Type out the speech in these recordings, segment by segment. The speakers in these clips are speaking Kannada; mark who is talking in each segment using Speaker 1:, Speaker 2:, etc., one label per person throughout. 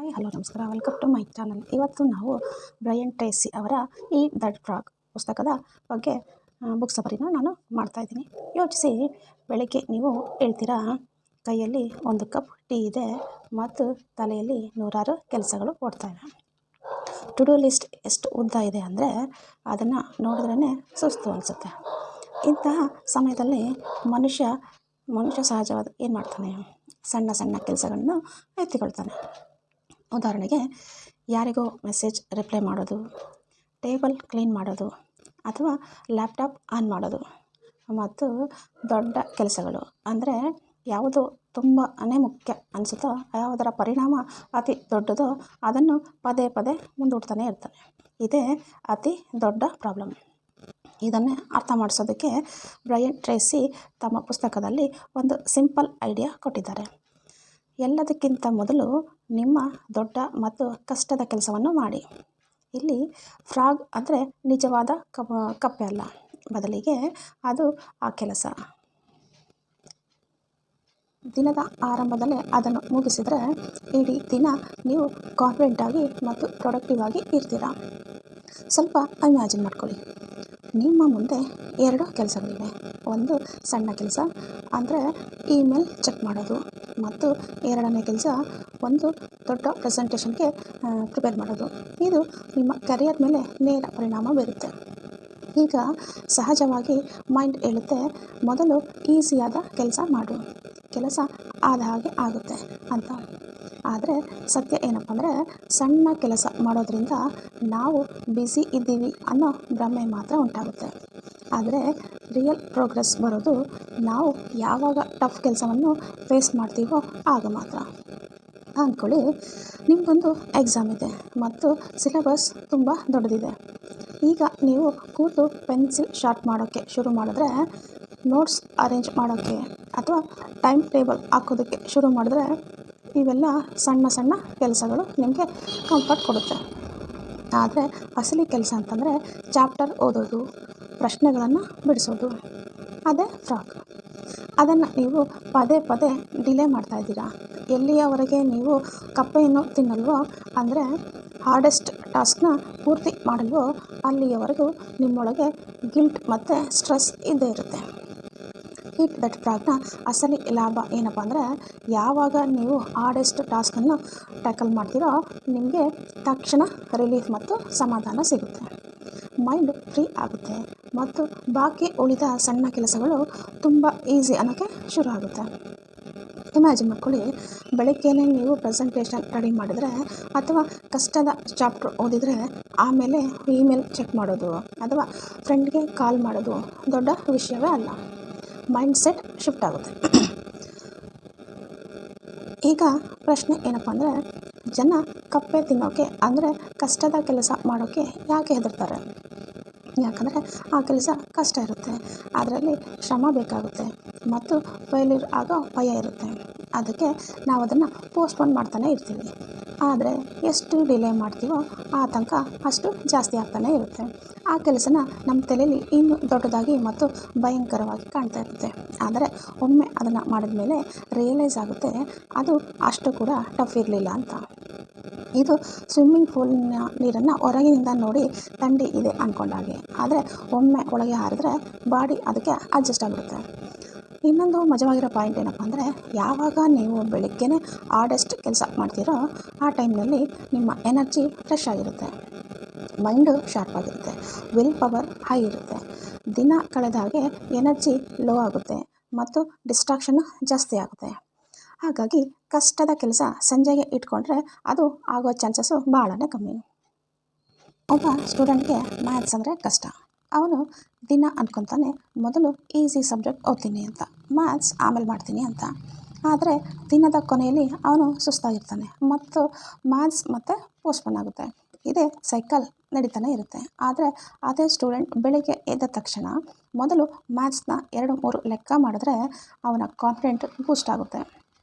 Speaker 1: ಹಾಯ್ ಹಲೋ ನಮಸ್ಕಾರ, ವೆಲ್ಕಮ್ ಟು ಮೈ ಚಾನಲ್. ಇವತ್ತು ನಾವು ಬ್ರಯನ್ ಟ್ರೇಸಿ ಅವರ ಈ ದಟ್ ಫ್ರಾಗ್ ಪುಸ್ತಕದ ಬಗ್ಗೆ ಬುಕ್ ಸಮರಿನ ನಾನು ಮಾಡ್ತಾಯಿದ್ದೀನಿ. ಯೋಚಿಸಿ, ಬೆಳಗ್ಗೆ ನೀವು ಹೇಳ್ತೀರಾ, ಕೈಯಲ್ಲಿ ಒಂದು ಕಪ್ ಟೀ ಇದೆ ಮತ್ತು ತಲೆಯಲ್ಲಿ ನೂರಾರು ಕೆಲಸಗಳು ಓಡ್ತಾಯಿವೆ. ಟು ಡೂ ಲಿಸ್ಟ್ ಎಷ್ಟು ಉದ್ದ ಇದೆ ಅಂದರೆ ಅದನ್ನು ನೋಡಿದ್ರೇ ಸುಸ್ತು ಅನಿಸುತ್ತೆ. ಇಂತಹ ಸಮಯದಲ್ಲಿ ಮನುಷ್ಯ ಸಹಜವಾದ ಏನು ಮಾಡ್ತಾನೆ, ಸಣ್ಣ ಸಣ್ಣ ಕೆಲಸಗಳನ್ನು ಎತ್ತಿಕೊಳ್ತಾನೆ. ಉದಾಹರಣೆಗೆ, ಯಾರಿಗೋ ಮೆಸೇಜ್ ರಿಪ್ಲೈ ಮಾಡೋದು, ಟೇಬಲ್ ಕ್ಲೀನ್ ಮಾಡೋದು ಅಥವಾ ಲ್ಯಾಪ್ಟಾಪ್ ಆನ್ ಮಾಡೋದು. ಮತ್ತು ದೊಡ್ಡ ಕೆಲಸಗಳು ಅಂದರೆ ಯಾವುದು ತುಂಬಾ ಮುಖ್ಯ ಅನಿಸುತ್ತೋ, ಯಾವುದರ ಪರಿಣಾಮ ಅತಿ ದೊಡ್ಡದೋ ಅದನ್ನು ಪದೇ ಪದೇ ಮುಂದೂಡ್ತಾನೆ ಇರ್ತಾನೆ. ಇದೇ ಅತಿ ದೊಡ್ಡ ಪ್ರಾಬ್ಲಮ್. ಇದನ್ನೇ ಅರ್ಥ ಮಾಡಿಸೋದಕ್ಕೆ ಬ್ರಯನ್ ಟ್ರೇಸಿ ತಮ್ಮ ಪುಸ್ತಕದಲ್ಲಿ ಒಂದು ಸಿಂಪಲ್ ಐಡಿಯಾ ಕೊಟ್ಟಿದ್ದಾರೆ. ಎಲ್ಲದಕ್ಕಿಂತ ಮೊದಲು ನಿಮ್ಮ ದೊಡ್ಡ ಮತ್ತು ಕಷ್ಟದ ಕೆಲಸವನ್ನು ಮಾಡಿ. ಇಲ್ಲಿ ಫ್ರಾಗ್ ಅಂದರೆ ನಿಜವಾದ ಕಪ್ಪೆ ಅಲ್ಲ, ಬದಲಿಗೆ ಅದು ಆ ಕೆಲಸ. ದಿನದ ಆರಂಭದಲ್ಲೇ ಅದನ್ನು ಮುಗಿಸಿದರೆ ಇಡೀ ದಿನ ನೀವು ಕಾನ್ಫಿಡೆಂಟಾಗಿ ಮತ್ತು ಪ್ರೊಡಕ್ಟಿವ್ ಆಗಿ ಇರ್ತೀರಾ. ಸ್ವಲ್ಪ ಇಮ್ಯಾಜಿನ್ ಮಾಡ್ಕೊಳ್ಳಿ, ನಿಮ್ಮ ಮುಂದೆ 2 ಕೆಲಸಗಳಿವೆ. ಒಂದು ಸಣ್ಣ ಕೆಲಸ ಅಂದರೆ ಇಮೇಲ್ ಚೆಕ್ ಮಾಡೋದು, ಮತ್ತು ಎರಡನೇ ಕೆಲಸ ಒಂದು ದೊಡ್ಡ ಪ್ರೆಸೆಂಟೇಷನ್ಗೆ ಪ್ರಿಪೇರ್ ಮಾಡೋದು. ಇದು ನಿಮ್ಮ ಕರಿಯರ್ ಮೇಲೆ ನೇರ ಪರಿಣಾಮ ಬೀರುತ್ತೆ. ಈಗ ಸಹಜವಾಗಿ ಮೈಂಡ್ ಹೇಳುತ್ತೆ, ಮೊದಲು ಈಸಿಯಾದ ಕೆಲಸ ಮಾಡು, ಕೆಲಸ ಆದ ಹಾಗೆ ಆಗುತ್ತೆ ಅಂತ. ಆದರೆ ಸತ್ಯ ಏನಪ್ಪ ಅಂದರೆ, ಸಣ್ಣ ಕೆಲಸ ಮಾಡೋದ್ರಿಂದ ನಾವು ಬ್ಯುಸಿ ಇದ್ದೀವಿ ಅನ್ನೋ ಭ್ರಮೆ ಮಾತ್ರ ಉಂಟಾಗುತ್ತೆ. ಆದರೆ ರಿಯಲ್ ಪ್ರೋಗ್ರೆಸ್ ಬರೋದು ನಾವು ಯಾವಾಗ ಟಫ್ ಕೆಲಸವನ್ನು ಫೇಸ್ ಮಾಡ್ತೀವೋ ಆಗ ಮಾತ್ರ. ಅಂದ್ಕೊಳ್ಳಿ, ನಿಮಗೊಂದು ಎಕ್ಸಾಮ್ ಇದೆ ಮತ್ತು ಸಿಲೆಬಸ್ ತುಂಬ ದೊಡ್ಡದಿದೆ. ಈಗ ನೀವು ಕೂತು ಪೆನ್ಸಿಲ್ ಶಾರ್ಪ್ ಮಾಡೋಕ್ಕೆ ಶುರು ಮಾಡಿದ್ರೆ, ನೋಟ್ಸ್ ಅರೇಂಜ್ ಮಾಡೋಕ್ಕೆ ಅಥವಾ ಟೈಮ್ ಟೇಬಲ್ ಹಾಕೋದಕ್ಕೆ ಶುರು ಮಾಡಿದ್ರೆ, ಇವೆಲ್ಲ ಸಣ್ಣ ಸಣ್ಣ ಕೆಲಸಗಳು ನಿಮಗೆ ಕಂಫರ್ಟ್ ಕೊಡುತ್ತೆ. ಆದರೆ ಅಸಲಿ ಕೆಲಸ ಅಂತಂದರೆ ಚಾಪ್ಟರ್ ಓದೋದು, ಪ್ರಶ್ನೆಗಳನ್ನು ಬಿಡಿಸೋದು. ಅದೇ ಫ್ರಾಗ್. ಅದನ್ನು ನೀವು ಪದೇ ಪದೇ ಡಿಲೇ ಮಾಡ್ತಾಯಿದ್ದೀರಾ. ಎಲ್ಲಿಯವರೆಗೆ ನೀವು ಕಪ್ಪೆಯನ್ನು ತಿನ್ನಲ್ವೋ, ಅಂದರೆ ಹಾರ್ಡೆಸ್ಟ್ ಟಾಸ್ಕ್ನ ಪೂರ್ತಿ ಮಾಡಲ್ವೋ, ಅಲ್ಲಿಯವರೆಗೂ ನಿಮ್ಮೊಳಗೆ ಗಿಲ್ಟ್ ಮತ್ತು ಸ್ಟ್ರೆಸ್ ಇದ್ದೇ ಇರುತ್ತೆ. ಹಿಟ್ ದಟ್ ಫ್ರಾಗ್ನ ಅಸಲಿ ಲಾಭ ಏನಪ್ಪ ಅಂದರೆ, ಯಾವಾಗ ನೀವು ಹಾರ್ಡೆಸ್ಟ್ ಟಾಸ್ಕನ್ನು ಟ್ಯಾಕಲ್ ಮಾಡ್ತೀರೋ ನಿಮಗೆ ತಕ್ಷಣ ರಿಲೀಫ್ ಮತ್ತು ಸಮಾಧಾನ ಸಿಗುತ್ತೆ. ಮೈಂಡ್ ಫ್ರೀ ಆಗುತ್ತೆ ಮತ್ತು ಬಾಕಿ ಉಳಿದ ಸಣ್ಣ ಕೆಲಸಗಳು ತುಂಬ ಈಸಿ ಅನ್ನೋಕ್ಕೆ ಶುರು ಆಗುತ್ತೆ. ಇಮ್ಯಾಜಿನ್ ಮಾಡ್ಕೊಳ್ಳಿ, ಬೆಳಗ್ಗೆನೇ ನೀವು ಪ್ರೆಸೆಂಟೇಷನ್ ರೆಡಿ ಮಾಡಿದರೆ ಅಥವಾ ಕಷ್ಟದ ಚಾಪ್ಟರ್ ಓದಿದರೆ, ಆಮೇಲೆ ಇಮೇಲ್ ಚೆಕ್ ಮಾಡೋದು ಅಥವಾ ಫ್ರೆಂಡ್ಗೆ ಕಾಲ್ ಮಾಡೋದು ದೊಡ್ಡ ವಿಷಯವೇ ಅಲ್ಲ. ಮೈಂಡ್ ಸೆಟ್ ಶಿಫ್ಟ್ ಆಗುತ್ತೆ. ಈಗ ಪ್ರಶ್ನೆ ಏನಪ್ಪ ಅಂದರೆ, ಜನ ಕಪ್ಪೆ ತಿನ್ನೋಕ್ಕೆ ಅಂದರೆ ಕಷ್ಟದ ಕೆಲಸ ಮಾಡೋಕ್ಕೆ ಯಾಕೆ ಹೆದರ್ತಾರೆ? ಯಾಕಂದರೆ ಆ ಕೆಲಸ ಕಷ್ಟ ಇರುತ್ತೆ, ಅದರಲ್ಲಿ ಶ್ರಮ ಬೇಕಾಗುತ್ತೆ ಮತ್ತು ಫೇಲ್ಯೂರ್ ಆಗೋ ಭಯ ಇರುತ್ತೆ. ಅದಕ್ಕೆ ನಾವು ಅದನ್ನು ಪೋಸ್ಟ್ಪೋನ್ ಮಾಡ್ತಾನೆ ಇರ್ತೀವಿ. ಆದರೆ ಎಷ್ಟು ಡಿಲೇ ಮಾಡ್ತೀವೋ ಆತಂಕ ಅಷ್ಟು ಜಾಸ್ತಿ ಆಗ್ತಾನೆ ಇರುತ್ತೆ. ಆ ಕೆಲಸನ ನಮ್ಮ ತಲೆಯಲ್ಲಿ ಇನ್ನೂ ದೊಡ್ಡದಾಗಿ ಮತ್ತು ಭಯಂಕರವಾಗಿ ಕಾಣ್ತಾ ಇರುತ್ತೆ. ಆದರೆ ಒಮ್ಮೆ ಅದನ್ನು ಮಾಡಿದ ಮೇಲೆ ರಿಯಲೈಸ್ ಆಗುತ್ತೆ, ಅದು ಅಷ್ಟು ಕೂಡ ಟಫ್ ಇರಲಿಲ್ಲ ಅಂತ. ಇದು ಸ್ವಿಮ್ಮಿಂಗ್ ಪೂಲ್ನ ನೀರನ್ನು ಹೊರಗಿನಿಂದ ನೋಡಿ ಥಂಡಿ ಇದೆ ಅಂದ್ಕೊಂಡಾಗೆ. ಆದರೆ ಒಮ್ಮೆ ಒಳಗೆ ಹಾರಿದ್ರೆ ಬಾಡಿ ಅದಕ್ಕೆ ಅಡ್ಜಸ್ಟ್ ಆಗಿಬಿಡುತ್ತೆ. ಇನ್ನೊಂದು ಮಜವಾಗಿರೋ ಪಾಯಿಂಟ್ ಏನಪ್ಪ ಅಂದರೆ, ಯಾವಾಗ ನೀವು ಬೆಳಗ್ಗೆನೇ ಹಾರ್ಡೆಸ್ಟ್ ಕೆಲಸ ಮಾಡ್ತೀರೋ ಆ ಟೈಮ್ನಲ್ಲಿ ನಿಮ್ಮ ಎನರ್ಜಿ ಫ್ರೆಶ್ ಆಗಿರುತ್ತೆ, ಮೈಂಡು ಶಾರ್ಪ್ ಆಗಿರುತ್ತೆ, ವಿಲ್ ಪವರ್ ಹೈ ಇರುತ್ತೆ. ದಿನ ಕಳೆದ ಹಾಗೆ ಎನರ್ಜಿ ಲೋ ಆಗುತ್ತೆ ಮತ್ತು ಡಿಸ್ಟ್ರಾಕ್ಷನ್ ಜಾಸ್ತಿ ಆಗುತ್ತೆ. ಹಾಗಾಗಿ ಕಷ್ಟದ ಕೆಲಸ ಸಂಜೆಗೆ ಇಟ್ಕೊಂಡ್ರೆ ಅದು ಆಗೋ ಚಾನ್ಸಸ್ಸು ಭಾಳನೇ ಕಮ್ಮಿ. ಒಬ್ಬ ಸ್ಟೂಡೆಂಟ್ಗೆ ಮ್ಯಾಥ್ಸ್ ಅಂದರೆ ಕಷ್ಟ. ಅವನು ದಿನ ಅಂದ್ಕೊತಾನೆ, ಮೊದಲು ಈಸಿ ಸಬ್ಜೆಕ್ಟ್ ಓದ್ತೀನಿ ಅಂತ, ಮ್ಯಾಥ್ಸ್ ಆಮೇಲೆ ಮಾಡ್ತೀನಿ ಅಂತ. ಆದರೆ ದಿನದ ಕೊನೆಯಲ್ಲಿ ಅವನು ಸುಸ್ತಾಗಿರ್ತಾನೆ ಮತ್ತು ಮ್ಯಾಥ್ಸ್ ಮತ್ತೆ ಪೋಸ್ಟ್ಪೋನ್ ಆಗುತ್ತೆ. ಇದೇ ಸೈಕಲ್ ನಡೀತಾನೆ ಇರುತ್ತೆ. ಆದರೆ ಅದೇ ಸ್ಟೂಡೆಂಟ್ ಬೆಳಗ್ಗೆ ಎದ್ದ ತಕ್ಷಣ ಮೊದಲು ಮ್ಯಾಥ್ಸ್ನ 2-3 ಲೆಕ್ಕ ಮಾಡಿದ್ರೆ ಅವನ ಕಾನ್ಫಿಡೆಂಟ್ ಬೂಸ್ಟ್ ಆಗುತ್ತೆ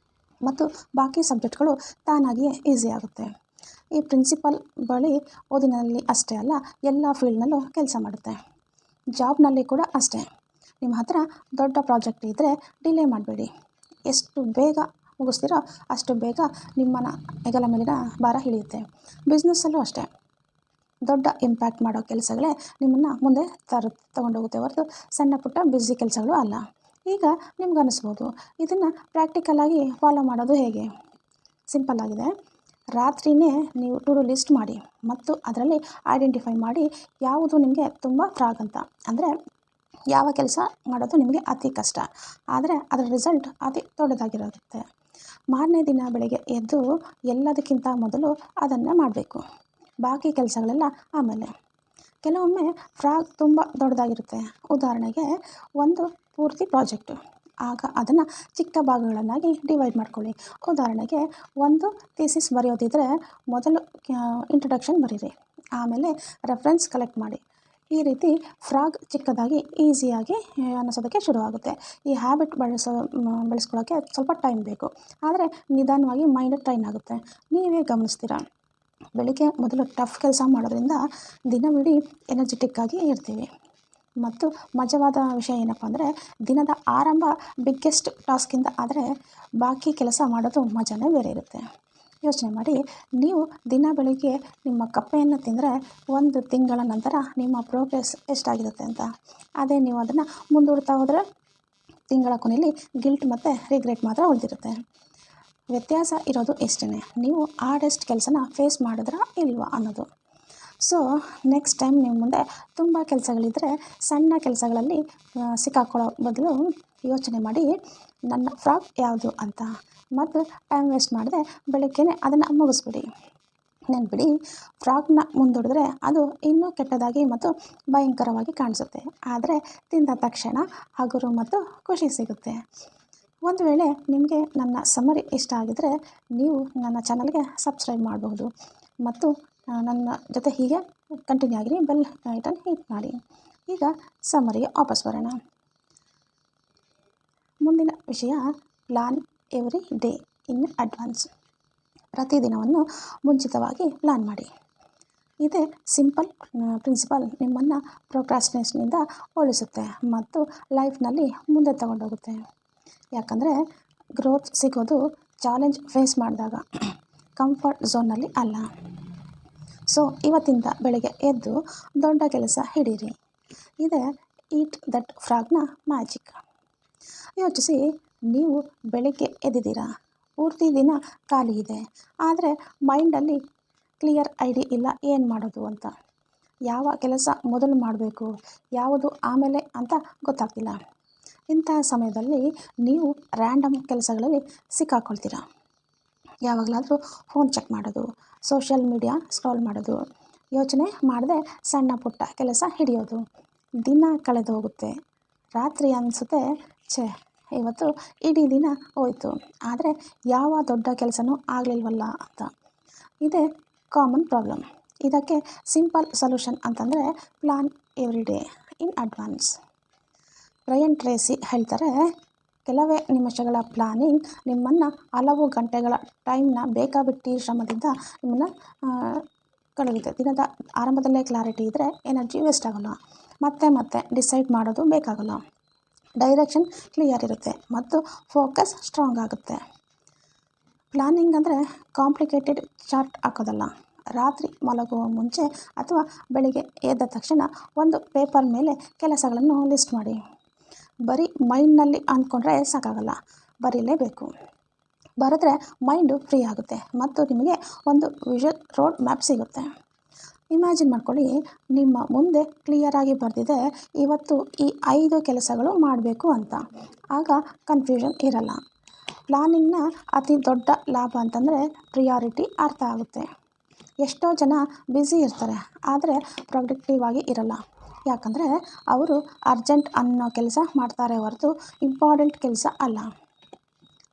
Speaker 1: ಮತ್ತು ಬಾಕಿ ಸಬ್ಜೆಕ್ಟ್ಗಳು ತಾನಾಗಿಯೇ ಈಸಿ ಆಗುತ್ತೆ. ಈ ಪ್ರಿನ್ಸಿಪಲ್ ಬಳಿ ಓದಿನಲ್ಲಿ ಅಷ್ಟೇ ಅಲ್ಲ, ಎಲ್ಲ ಫೀಲ್ಡ್ನಲ್ಲೂ ಕೆಲಸ ಮಾಡುತ್ತೆ. ಜಾಬ್ನಲ್ಲಿ ಕೂಡ ಅಷ್ಟೇ. ನಿಮ್ಮ ಹತ್ರ ದೊಡ್ಡ ಪ್ರಾಜೆಕ್ಟ್ ಇದ್ದರೆ ಡಿಲೇ ಮಾಡಬೇಡಿ. ಎಷ್ಟು ಬೇಗ ಮುಗಿಸ್ತೀರೋ ಅಷ್ಟು ಬೇಗ ನಿಮ್ಮನ್ನು ಹೆಗಲ ಮೇಲಿನ ಭಾರ ಇಳಿಯುತ್ತೆ. ಬಿಸ್ನೆಸ್ಸಲ್ಲೂ ಅಷ್ಟೇ, ದೊಡ್ಡ ಇಂಪ್ಯಾಕ್ಟ್ ಮಾಡೋ ಕೆಲಸಗಳೇ ನಿಮ್ಮನ್ನು ಮುಂದೆ ತಗೊಂಡೋಗುತ್ತೆ ಹೊರತು ಸಣ್ಣ ಪುಟ್ಟ ಬ್ಯುಸಿ ಕೆಲಸಗಳು ಅಲ್ಲ. ಈಗ ನಿಮ್ಗೆ ಅನ್ನಿಸ್ಬೋದು, ಇದನ್ನು ಪ್ರಾಕ್ಟಿಕಲಾಗಿ ಫಾಲೋ ಮಾಡೋದು ಹೇಗೆ? ಸಿಂಪಲ್ ಆಗಿದೆ. ರಾತ್ರಿಯೇ ನೀವು ಟು ಡು ಲಿಸ್ಟ್ ಮಾಡಿ ಮತ್ತು ಅದರಲ್ಲಿ ಐಡೆಂಟಿಫೈ ಮಾಡಿ ಯಾವುದು ನಿಮಗೆ ತುಂಬ ಫ್ರಾಗ್ ಅಂತ. ಅಂದರೆ ಯಾವ ಕೆಲಸ ಮಾಡೋದು ನಿಮಗೆ ಅತಿ ಕಷ್ಟ ಆದರೆ ಅದರ ರಿಸಲ್ಟ್ ಅತಿ ದೊಡ್ಡದಾಗಿರುತ್ತೆ. ಮಾರನೇ ದಿನ ಬೆಳಗ್ಗೆ ಎದ್ದು ಎಲ್ಲದಕ್ಕಿಂತ ಮೊದಲು ಅದನ್ನೇ ಮಾಡಬೇಕು, ಬಾಕಿ ಕೆಲಸಗಳೆಲ್ಲ ಆಮೇಲೆ. ಕೆಲವೊಮ್ಮೆ ಫ್ರಾಗ್ ತುಂಬ ದೊಡ್ಡದಾಗಿರುತ್ತೆ. ಉದಾಹರಣೆಗೆ ಒಂದು ಪೂರ್ತಿ ಪ್ರಾಜೆಕ್ಟು, ಆಗ ಅದನ್ನು ಚಿಕ್ಕ ಭಾಗಗಳನ್ನಾಗಿ ಡಿವೈಡ್ ಮಾಡ್ಕೊಳ್ಳಿ. ಉದಾಹರಣೆಗೆ ಒಂದು ಥೀಸಿಸ್ ಬರೆಯೋದಿದ್ದರೆ ಮೊದಲು ಇಂಟ್ರೊಡಕ್ಷನ್ ಬರೀರಿ, ಆಮೇಲೆ ರೆಫರೆನ್ಸ್ ಕಲೆಕ್ಟ್ ಮಾಡಿ. ಈ ರೀತಿ ಫ್ರಾಗ್ ಚಿಕ್ಕದಾಗಿ ಈಸಿಯಾಗಿ ಅನ್ನಿಸೋದಕ್ಕೆ ಶುರುವಾಗುತ್ತೆ. ಈ ಹ್ಯಾಬಿಟ್ ಬೆಳೆಸ್ಕೊಳ್ಳೋಕ್ಕೆ ಸ್ವಲ್ಪ ಟೈಮ್ ಬೇಕು, ಆದರೆ ನಿಧಾನವಾಗಿ ಮೈಂಡ್ ಟ್ರೈನ್ ಆಗುತ್ತೆ. ನೀವೇ ಗಮನಿಸ್ತೀರಾ, ಬೆಳಿಗ್ಗೆ ಮೊದಲು ಟಫ್ ಕೆಲಸ ಮಾಡೋದ್ರಿಂದ ದಿನವಿಡೀ ಎನರ್ಜೆಟಿಕ್ ಆಗಿ ಇರ್ತೀವಿ. ಮತ್ತು ಮಜವಾದ ವಿಷಯ ಏನಪ್ಪ ಅಂದರೆ, ದಿನದ ಆರಂಭ ಬಿಗ್ಗೆಸ್ಟ್ ಟಾಸ್ಕಿಂದ ಆದರೆ ಬಾಕಿ ಕೆಲಸ ಮಾಡೋದು ಮಜಾನೇ ಬೇರೆ ಇರುತ್ತೆ. ಯೋಚನೆ ಮಾಡಿ, ನೀವು ದಿನ ಬೆಳಿಗ್ಗೆ ನಿಮ್ಮ ಕಪ್ಪೆಯನ್ನು ತಿಂದರೆ 1 ತಿಂಗಳ ನಂತರ ನಿಮ್ಮ ಪ್ರೋಗ್ರೆಸ್ ಎಷ್ಟಾಗಿರುತ್ತೆ ಅಂತ. ಅದೇ ನೀವು ಅದನ್ನು ಮುಂದೂಡ್ತಾ ಹೋದರೆ ತಿಂಗಳ ಕೊನೆಯಲ್ಲಿ ಗಿಲ್ಟ್ ಮತ್ತು ರಿಗ್ರೆಟ್ ಮಾತ್ರ ಉಳಿದಿರುತ್ತೆ. ವ್ಯತ್ಯಾಸ ಇರೋದು ಇಷ್ಟೇ, ನೀವು ಹಾರ್ಡೆಸ್ಟ್ ಕೆಲಸನ ಫೇಸ್ ಮಾಡಿದ್ರಾ ಇಲ್ವಾ ಅನ್ನೋದು. ಸೊ ನೆಕ್ಸ್ಟ್ ಟೈಮ್ ನಿಮ್ಮ ಮುಂದೆ ತುಂಬ ಕೆಲಸಗಳಿದ್ದರೆ ಸಣ್ಣ ಕೆಲಸಗಳಲ್ಲಿ ಸಿಕ್ಕಾಕೊಳ್ಳೋ ಬದಲು ಯೋಚನೆ ಮಾಡಿ, ನನ್ನ ಫ್ರಾಗ್ ಯಾವುದು ಅಂತ. ಮತ್ತು ಟೈಮ್ ವೇಸ್ಟ್ ಮಾಡದೆ ಬೆಳಗ್ಗೆನೇ ಅದನ್ನು ಮುಗಿಸ್ಬಿಡಿ. ನೆನ್ಪಿಡಿ, ಫ್ರಾಗ್ನ ಮುಂದೂಡಿದ್ರೆ ಅದು ಇನ್ನೂ ಕೆಟ್ಟದಾಗಿ ಮತ್ತು ಭಯಂಕರವಾಗಿ ಕಾಣಿಸುತ್ತೆ, ಆದರೆ ತಿಂದ ತಕ್ಷಣ ಹಗುರು ಮತ್ತು ಖುಷಿ ಸಿಗುತ್ತೆ. ಒಂದು ವೇಳೆ ನಿಮಗೆ ನನ್ನ ಸಮರಿ ಇಷ್ಟ ಆಗಿದರೆ ನೀವು ನನ್ನ ಚಾನಲ್ಗೆ ಸಬ್ಸ್ಕ್ರೈಬ್ ಮಾಡಬಹುದು ಮತ್ತು ನನ್ನ ಜೊತೆ ಹೀಗೆ ಕಂಟಿನ್ಯೂ ಆಗಿರಿ. ಬೆಲ್ ಐಟನ್ ಹಿಟ್ ಮಾಡಿ. ಈಗ ಸಮರಿಗೆ ವಾಪಸ್ ಬರೋಣ. ಮುಂದಿನ ವಿಷಯ, plan every day in advance. ಪ್ರತಿದಿನವನ್ನು ಮುಂಚಿತವಾಗಿ ಪ್ಲಾನ್ ಮಾಡಿ. ಇದೇ ಸಿಂಪಲ್ ಪ್ರಿನ್ಸಿಪಲ್ ನಿಮ್ಮನ್ನು ಪ್ರೊಕ್ರಾಸ್ಟಿನೇಷನಿಂದ ಉಳಿಸುತ್ತೆ ಮತ್ತು ಲೈಫ್ನಲ್ಲಿ ಮುಂದೆ ತಗೊಂಡೋಗುತ್ತೆ. ಯಾಕಂದರೆ ಗ್ರೋತ್ ಸಿಗೋದು ಚಾಲೆಂಜ್ ಫೇಸ್ ಮಾಡಿದಾಗ, ಕಂಫರ್ಟ್ ಝೋನ್ನಲ್ಲಿ ಅಲ್ಲ. ಸೊ ಇವತ್ತಿಂದ ಬೆಳಗ್ಗೆ ಎದ್ದು ದೊಡ್ಡ ಕೆಲಸ ಹಿಡೀರಿ. ಇದೇ ಈಟ್ ದಟ್ ಫ್ರಾಗ್ನ ಮ್ಯಾಜಿಕ್. ಯೋಚಿಸಿ, ನೀವು ಬೆಳಗ್ಗೆ ಎದ್ದಿದ್ದೀರಾ, ಪೂರ್ತಿ ದಿನ ಖಾಲಿ ಇದೆ, ಆದರೆ ಮೈಂಡಲ್ಲಿ ಕ್ಲಿಯರ್ ಐಡಿಯಾ ಇಲ್ಲ ಏನು ಮಾಡೋದು ಅಂತ. ಯಾವ ಕೆಲಸ ಮೊದಲು ಮಾಡಬೇಕು, ಯಾವುದು ಆಮೇಲೆ ಅಂತ ಗೊತ್ತಾಗ್ತಿಲ್ಲ. ಇಂತಹ ಸಮಯದಲ್ಲಿ ನೀವು ರ್ಯಾಂಡಮ್ ಕೆಲಸಗಳಲ್ಲಿ ಸಿಕ್ಕಾಕೊಳ್ತೀರಾ. ಯಾವಾಗಲಾದರೂ ಫೋನ್ ಚೆಕ್ ಮಾಡೋದು, ಸೋಷಿಯಲ್ ಮೀಡಿಯಾ ಸ್ಕ್ರಾಲ್ ಮಾಡೋದು, ಯೋಚನೆ ಮಾಡದೆ ಸಣ್ಣ ಪುಟ್ಟ ಕೆಲಸ ಹಿಡಿಯೋದು. ದಿನ ಕಳೆದು ಹೋಗುತ್ತೆ. ರಾತ್ರಿ ಅನಿಸುತ್ತೆ, ಇವತ್ತು ಇಡೀ ದಿನ ಹೋಯಿತು, ಆದರೆ ಯಾವ ದೊಡ್ಡ ಕೆಲಸನೂ ಆಗಲಿಲ್ವಲ್ಲ ಅಂತ. ಇದೇ ಕಾಮನ್ ಪ್ರಾಬ್ಲಮ್. ಇದಕ್ಕೆ ಸಿಂಪಲ್ ಸೊಲ್ಯೂಷನ್ ಅಂತಂದರೆ plan every day in advance. Brian Tracy ಹೇಳ್ತಾರೆ, ಕೆಲವೇ ನಿಮಿಷಗಳ ಪ್ಲಾನಿಂಗ್ ನಿಮ್ಮನ್ನು ಹಲವು ಗಂಟೆಗಳ ಟೈಮ್ನ ಬೇಕಾಬಿಟ್ಟಿ ಶ್ರಮದಿಂದ ನಿಮ್ಮನ್ನು ಕಳೆಯುತ್ತೆ. ದಿನದ ಆರಂಭದಲ್ಲೇ ಕ್ಲಾರಿಟಿ ಇದ್ದರೆ ಎನರ್ಜಿ ವೇಸ್ಟ್ ಆಗೋಲ್ಲ, ಮತ್ತೆ ಡಿಸೈಡ್ ಮಾಡೋದು ಬೇಕಾಗಲ್ಲ, ಡೈರೆಕ್ಷನ್ ಕ್ಲಿಯರ್ ಇರುತ್ತೆ ಮತ್ತು ಫೋಕಸ್ ಸ್ಟ್ರಾಂಗ್ ಆಗುತ್ತೆ. ಪ್ಲಾನಿಂಗ್ ಅಂದರೆ ಕಾಂಪ್ಲಿಕೇಟೆಡ್ ಚಾರ್ಟ್ ಹಾಕೋದಲ್ಲ. ರಾತ್ರಿ ಮಲಗುವ ಮುಂಚೆ ಅಥವಾ ಬೆಳಿಗ್ಗೆ ಎದ್ದ ತಕ್ಷಣ ಒಂದು ಪೇಪರ್ ಮೇಲೆ ಕೆಲಸಗಳನ್ನು ಲಿಸ್ಟ್ ಮಾಡಿ. ಬರೀ ಮೈಂಡ್ನಲ್ಲಿ ಅಂದ್ಕೊಂಡ್ರೆ ಸಾಕಾಗಲ್ಲ, ಬರೀಲೇಬೇಕು. ಬರೆದ್ರೆ ಮೈಂಡು ಫ್ರೀ ಆಗುತ್ತೆ ಮತ್ತು ನಿಮಗೆ ಒಂದು ವಿಷನ್ ರೋಡ್ ಮ್ಯಾಪ್ ಸಿಗುತ್ತೆ. ಇಮ್ಯಾಜಿನ್ ಮಾಡ್ಕೊಳ್ಳಿ, ನಿಮ್ಮ ಮುಂದೆ ಕ್ಲಿಯರಾಗಿ ಬರೆದಿದೆ, ಇವತ್ತು ಈ 5 ಕೆಲಸಗಳು ಮಾಡಬೇಕು ಅಂತ. ಆಗ ಕನ್ಫ್ಯೂಷನ್ ಇರಲ್ಲ. ಪ್ಲಾನಿಂಗ್ನ ಅತಿ ದೊಡ್ಡ ಲಾಭ ಅಂತಂದರೆ ಪ್ರಿಯಾರಿಟಿ ಅರ್ಥ ಆಗುತ್ತೆ. ಎಷ್ಟೋ ಜನ ಬ್ಯುಸಿ ಇರ್ತಾರೆ, ಆದರೆ ಪ್ರೊಡಕ್ಟಿವ್ ಆಗಿ ಇರಲ್ಲ. ಯಾಕಂದರೆ ಅವರು ಅರ್ಜೆಂಟ್ ಅನ್ನೋ ಕೆಲಸ ಮಾಡ್ತಾರೆ ಹೊರತು ಇಂಪಾರ್ಟೆಂಟ್ ಕೆಲಸ ಅಲ್ಲ.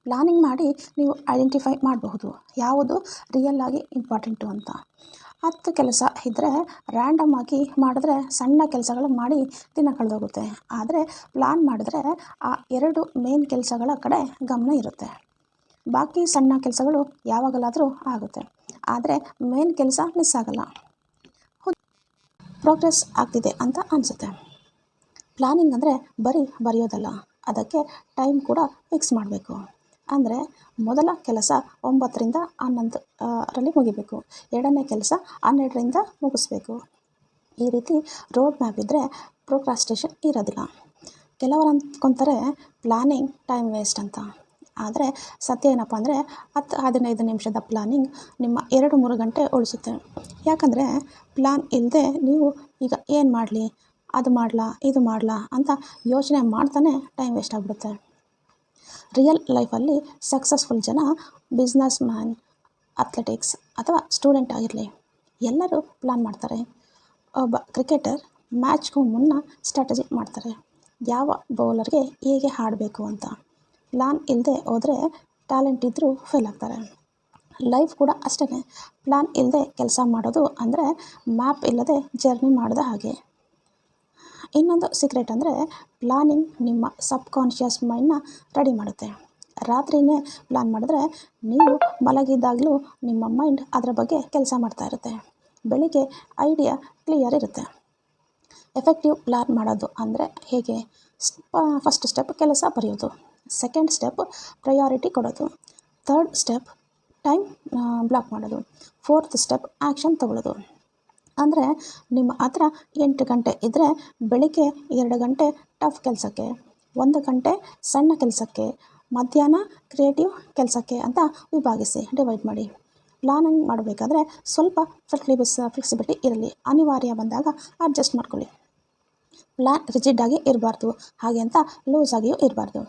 Speaker 1: ಪ್ಲಾನಿಂಗ್ ಮಾಡಿ ನೀವು ಐಡೆಂಟಿಫೈ ಮಾಡಬಹುದು ಯಾವುದು ರಿಯಲ್ ಆಗಿ ಇಂಪಾರ್ಟೆಂಟು ಅಂತ. 10 ಕೆಲಸ ಇದ್ದರೆ ರ್ಯಾಂಡಮ್ ಆಗಿ ಮಾಡಿದ್ರೆ ಸಣ್ಣ ಕೆಲಸಗಳು ಮಾಡಿ ದಿನ ಕಳೆದೋಗುತ್ತೆ. ಆದರೆ ಪ್ಲಾನ್ ಮಾಡಿದ್ರೆ ಆ 2 ಮೇನ್ ಕೆಲಸಗಳ ಕಡೆ ಗಮನ ಇರುತ್ತೆ. ಬಾಕಿ ಸಣ್ಣ ಕೆಲಸಗಳು ಯಾವಾಗಲಾದರೂ ಆಗುತ್ತೆ, ಆದರೆ ಮೇನ್ ಕೆಲಸ ಮಿಸ್ ಆಗಲ್ಲ. ಪ್ರೋಗ್ರೆಸ್ ಆಗ್ತಿದೆ ಅಂತ ಅನಿಸುತ್ತೆ. ಪ್ಲಾನಿಂಗ್ ಅಂದರೆ ಬರೀ ಬರೆಯೋದಲ್ಲ, ಅದಕ್ಕೆ ಟೈಮ್ ಕೂಡ ಫಿಕ್ಸ್ ಮಾಡಬೇಕು. ಅಂದರೆ ಮೊದಲ ಕೆಲಸ 9ರಿಂದ 11 ರಲ್ಲಿ ಮುಗಿಬೇಕು, ಎರಡನೇ ಕೆಲಸ 12ರಿಂದ ಮುಗಿಸ್ಬೇಕು. ಈ ರೀತಿ ರೋಡ್ ಮ್ಯಾಪ್ ಇದ್ದರೆ ಪ್ರೊಕ್ರಾಸ್ಟಿನೇಷನ್ ಇರೋದಿಲ್ಲ. ಕೆಲವರು ಅಂದ್ಕೊತಾರೆ ಪ್ಲಾನಿಂಗ್ ಟೈಮ್ ವೇಸ್ಟ್ ಅಂತ. ಆದರೆ ಸತ್ಯ ಏನಪ್ಪ ಅಂದರೆ 10-15 ನಿಮಿಷದ ಪ್ಲಾನಿಂಗ್ ನಿಮ್ಮ 2-3 ಗಂಟೆ ಉಳಿಸುತ್ತೆ. ಯಾಕಂದರೆ ಪ್ಲಾನ್ ಇಲ್ಲದೆ ನೀವು ಈಗ ಏನು ಮಾಡಲಿ, ಅದು ಮಾಡಲಾ, ಇದು ಮಾಡಲಾ ಅಂತ ಯೋಚನೆ ಮಾಡ್ತಾನೆ ಟೈಮ್ ವೇಸ್ಟ್ ಆಗಿಬಿಡುತ್ತೆ. ರಿಯಲ್ ಲೈಫಲ್ಲಿ ಸಕ್ಸಸ್ಫುಲ್ ಜನ ಬಿಸ್ನೆಸ್ ಮ್ಯಾನ್, ಅಥ್ಲೆಟಿಕ್ಸ್ ಅಥವಾ ಸ್ಟೂಡೆಂಟ್ ಆಗಿರಲಿ, ಎಲ್ಲರೂ ಪ್ಲಾನ್ ಮಾಡ್ತಾರೆ. ಒಬ್ಬ ಕ್ರಿಕೆಟರ್ ಮ್ಯಾಚ್ಗೂ ಮುನ್ನ ಸ್ಟ್ರಾಟಜಿ ಮಾಡ್ತಾರೆ, ಯಾವ ಬೌಲರ್ಗೆ ಹೇಗೆ ಆಡಬೇಕು ಅಂತ. ಪ್ಲಾನ್ ಇಲ್ಲದೆ ಹೋದರೆ ಟ್ಯಾಲೆಂಟ್ ಇದ್ದರೂ ಫೇಲ್ ಆಗ್ತಾರೆ. ಲೈಫ್ ಕೂಡ ಅಷ್ಟೇ. ಪ್ಲಾನ್ ಇಲ್ಲದೆ ಕೆಲಸ ಮಾಡೋದು ಅಂದರೆ ಮ್ಯಾಪ್ ಇಲ್ಲದೆ ಜರ್ನಿ ಮಾಡಿದ ಹಾಗೆ. ಇನ್ನೊಂದು ಸೀಕ್ರೆಟ್ ಅಂದರೆ ಪ್ಲಾನಿಂಗ್ ನಿಮ್ಮ ಸಬ್ಕಾನ್ಷಿಯಸ್ ಮೈಂಡ್ನ ರೆಡಿ ಮಾಡುತ್ತೆ. ರಾತ್ರಿಯೇ ಪ್ಲಾನ್ ಮಾಡಿದ್ರೆ ನೀವು ಮಲಗಿದ್ದಾಗಲೂ ನಿಮ್ಮ ಮೈಂಡ್ ಅದರ ಬಗ್ಗೆ ಕೆಲಸ ಮಾಡ್ತಾ ಇರುತ್ತೆ. ಬೆಳಿಗ್ಗೆ ಐಡಿಯಾ ಕ್ಲಿಯರ್ ಇರುತ್ತೆ. ಎಫೆಕ್ಟಿವ್ ಪ್ಲಾನ್ ಮಾಡೋದು ಅಂದರೆ ಹೇಗೆ? ಫಸ್ಟ್ ಸ್ಟೆಪ್ ಕೆಲಸ ಬರೆಯೋದು, ಸೆಕೆಂಡ್ ಸ್ಟೆಪ್ ಪ್ರಯಾರಿಟಿ ಕೊಡೋದು, ಥರ್ಡ್ ಸ್ಟೆಪ್ ಟೈಮ್ ಬ್ಲಾಕ್ ಮಾಡೋದು, ಫೋರ್ತ್ ಸ್ಟೆಪ್ ಆ್ಯಕ್ಷನ್ ತಗೊಳ್ಳೋದು. ಅಂದರೆ ನಿಮ್ಮ ಹತ್ರ 8 ಗಂಟೆ ಇದ್ದರೆ ಬೆಳಿಗ್ಗೆ 2 ಗಂಟೆ ಟಫ್ ಕೆಲಸಕ್ಕೆ, 1 ಗಂಟೆ ಸಣ್ಣ ಕೆಲಸಕ್ಕೆ, ಮಧ್ಯಾಹ್ನ ಕ್ರಿಯೇಟಿವ್ ಕೆಲಸಕ್ಕೆ ಅಂತ ವಿಭಾಗಿಸಿ, ಡಿವೈಡ್ ಮಾಡಿ. ಪ್ಲಾನಿಂಗ್ ಮಾಡಬೇಕಾದ್ರೆ ಸ್ವಲ್ಪ ಫ್ಲೆಕ್ಸಿಬಿಲಿಟಿ ಇರಲಿ, ಅನಿವಾರ್ಯ ಬಂದಾಗ ಅಡ್ಜಸ್ಟ್ ಮಾಡ್ಕೊಳ್ಳಿ. ಪ್ಲಾನ್ ರಿಜಿಡ್ಡಾಗಿ ಇರಬಾರ್ದು, ಹಾಗೆ ಅಂತ ಲೂಸ್ ಆಗಿಯೂ ಇರಬಾರ್ದು.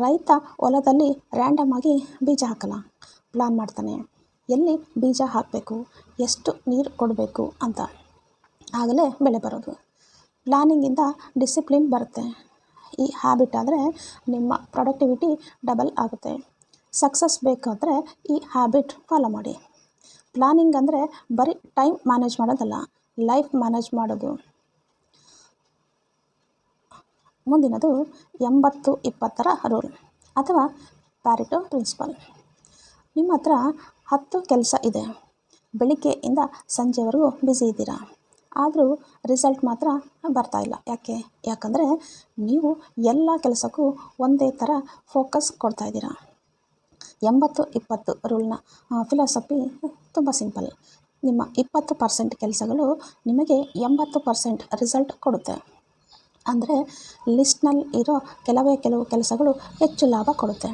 Speaker 1: ರೈತ ಹೊಲದಲ್ಲಿ ರ್ಯಾಂಡಮ್ ಆಗಿ ಬೀಜ ಹಾಕಲ್ಲ, ಪ್ಲಾನ್ ಮಾಡ್ತಾನೆ ಎಲ್ಲಿ ಬೀಜ ಹಾಕಬೇಕು, ಎಷ್ಟು ನೀರು ಕೊಡಬೇಕು ಅಂತ. ಆಗಲೇ ಬೆಳೆ ಬರೋದು. ಪ್ಲಾನಿಂಗಿಂದ ಡಿಸಿಪ್ಲಿನ್ ಬರುತ್ತೆ. ಈ ಹ್ಯಾಬಿಟ್ ಆದರೆ ನಿಮ್ಮ ಪ್ರೊಡಕ್ಟಿವಿಟಿ ಡಬಲ್ ಆಗುತ್ತೆ. ಸಕ್ಸಸ್ ಬೇಕಾದರೆ ಈ ಹ್ಯಾಬಿಟ್ ಫಾಲೋ ಮಾಡಿ. ಪ್ಲಾನಿಂಗ್ ಅಂದರೆ ಬರೀ ಟೈಮ್ ಮ್ಯಾನೇಜ್ ಮಾಡೋದಲ್ಲ, ಲೈಫ್ ಮ್ಯಾನೇಜ್ ಮಾಡೋದು. ಮುಂದಿನದು 80-20 ರೂಲ್ ಅಥವಾ ಪ್ಯಾರೆಟೋ ಪ್ರಿನ್ಸಿಪಲ್. ನಿಮ್ಮ ಹತ್ರ 10 ಕೆಲಸ ಇದೆ, ಬೆಳಿಗ್ಗೆಯಿಂದ ಸಂಜೆವರೆಗೂ ಬ್ಯುಸಿ ಇದ್ದೀರಾ, ಆದರೂ ರಿಸಲ್ಟ್ ಮಾತ್ರ ಬರ್ತಾಯಿಲ್ಲ. ಯಾಕಂದರೆ ನೀವು ಎಲ್ಲ ಕೆಲಸಕ್ಕೂ ಒಂದೇ ಥರ ಫೋಕಸ್ ಕೊಡ್ತಾಯಿದ್ದೀರಾ. 80-20 ರೂಲ್ನ ಫಿಲಾಸಫಿ ತುಂಬ ಸಿಂಪಲ್. ನಿಮ್ಮ 20% ಕೆಲಸಗಳು ನಿಮಗೆ 80% ರಿಸಲ್ಟ್ ಕೊಡುತ್ತೆ. ಅಂದರೆ ಲಿಸ್ಟ್ನಲ್ಲಿ ಇರೋ ಕೆಲವು ಕೆಲಸಗಳು ಹೆಚ್ಚು ಲಾಭ ಕೊಡುತ್ತೆ,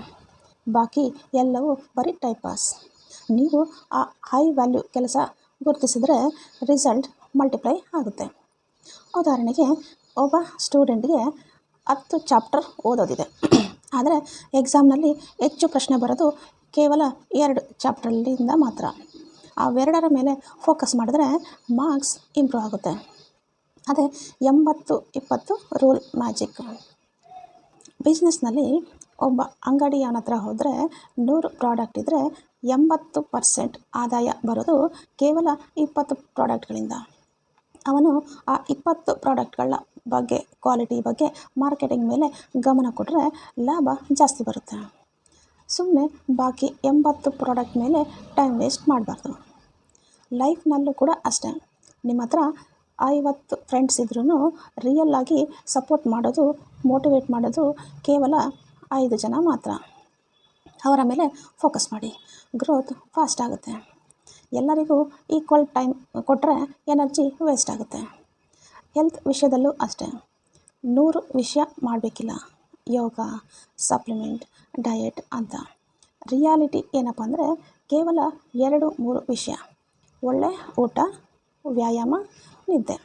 Speaker 1: ಬಾಕಿ ಎಲ್ಲವೂ ಬರೀ ಟೈಮ್ ಪಾಸ್. ನೀವು ಆ ಹೈ ವ್ಯಾಲ್ಯೂ ಕೆಲಸ ಗುರುತಿಸಿದ್ರೆ ರಿಸಲ್ಟ್ ಮಲ್ಟಿಪ್ಲೈ ಆಗುತ್ತೆ. ಉದಾಹರಣೆಗೆ, ಒಬ್ಬ ಸ್ಟೂಡೆಂಟ್ಗೆ 10 ಚಾಪ್ಟರ್ ಓದೋದಿದೆ, ಆದರೆ ಎಕ್ಸಾಮ್ನಲ್ಲಿ ಹೆಚ್ಚು ಪ್ರಶ್ನೆ ಬರೋದು ಕೇವಲ 2 ಚಾಪ್ಟರ್ಲಿಂದ ಮಾತ್ರ. ಅವೆರಡರ ಮೇಲೆ ಫೋಕಸ್ ಮಾಡಿದ್ರೆ ಮಾರ್ಕ್ಸ್ ಇಂಪ್ರೂವ್ ಆಗುತ್ತೆ. ಅದೇ 80-20 ರೂಲ್ ಮ್ಯಾಜಿಕ್. ಬಿಸ್ನೆಸ್ನಲ್ಲಿ ಒಬ್ಬ ಅಂಗಡಿಯವನ ಹತ್ರ ಹೋದರೆ 100 ಪ್ರಾಡಕ್ಟ್ ಇದ್ದರೆ 80% ಆದಾಯ ಬರೋದು ಕೇವಲ 20 ಪ್ರಾಡಕ್ಟ್ಗಳಿಂದ. ಅವನು ಆ 20 ಪ್ರಾಡಕ್ಟ್ಗಳ ಬಗ್ಗೆ, ಕ್ವಾಲಿಟಿ ಬಗ್ಗೆ, ಮಾರ್ಕೆಟಿಂಗ್ ಮೇಲೆ ಗಮನ ಕೊಟ್ಟರೆ ಲಾಭ ಜಾಸ್ತಿ ಬರುತ್ತೆ. ಸುಮ್ಮನೆ ಬಾಕಿ 80 ಪ್ರಾಡಕ್ಟ್ ಮೇಲೆ ಟೈಮ್ ವೇಸ್ಟ್ ಮಾಡಬಾರ್ದು. ಲೈಫ್ನಲ್ಲೂ ಕೂಡ ಅಷ್ಟೇ. ನಿಮ್ಮ ಹತ್ರ 50 ಫ್ರೆಂಡ್ಸ್ ಇದ್ರೂ ರಿಯಲ್ಲಾಗಿ ಸಪೋರ್ಟ್ ಮಾಡೋದು, ಮೋಟಿವೇಟ್ ಮಾಡೋದು ಕೇವಲ 5 ಜನ ಮಾತ್ರ. ಅವರ ಮೇಲೆ ಫೋಕಸ್ ಮಾಡಿ, ಗ್ರೋತ್ ಫಾಸ್ಟ್ ಆಗುತ್ತೆ. ಎಲ್ಲರಿಗೂ ಈಕ್ವಲ್ ಟೈಮ್ ಕೊಟ್ಟರೆ ಎನರ್ಜಿ ವೇಸ್ಟ್ ಆಗುತ್ತೆ. ಹೆಲ್ತ್ ವಿಷಯದಲ್ಲೂ ಅಷ್ಟೇ. 100 ವಿಷಯ ಮಾಡಬೇಕಿಲ್ಲ, ಯೋಗ, ಸಪ್ಲಿಮೆಂಟ್, ಡಯಟ್ ಅಂತ. ರಿಯಾಲಿಟಿ ಏನಪ್ಪ ಅಂದರೆ ಕೇವಲ 2-3 ವಿಷಯ: ಒಳ್ಳೆ ಊಟ, ವ್ಯಾಯಾಮ, ನಿದ್ದೆ.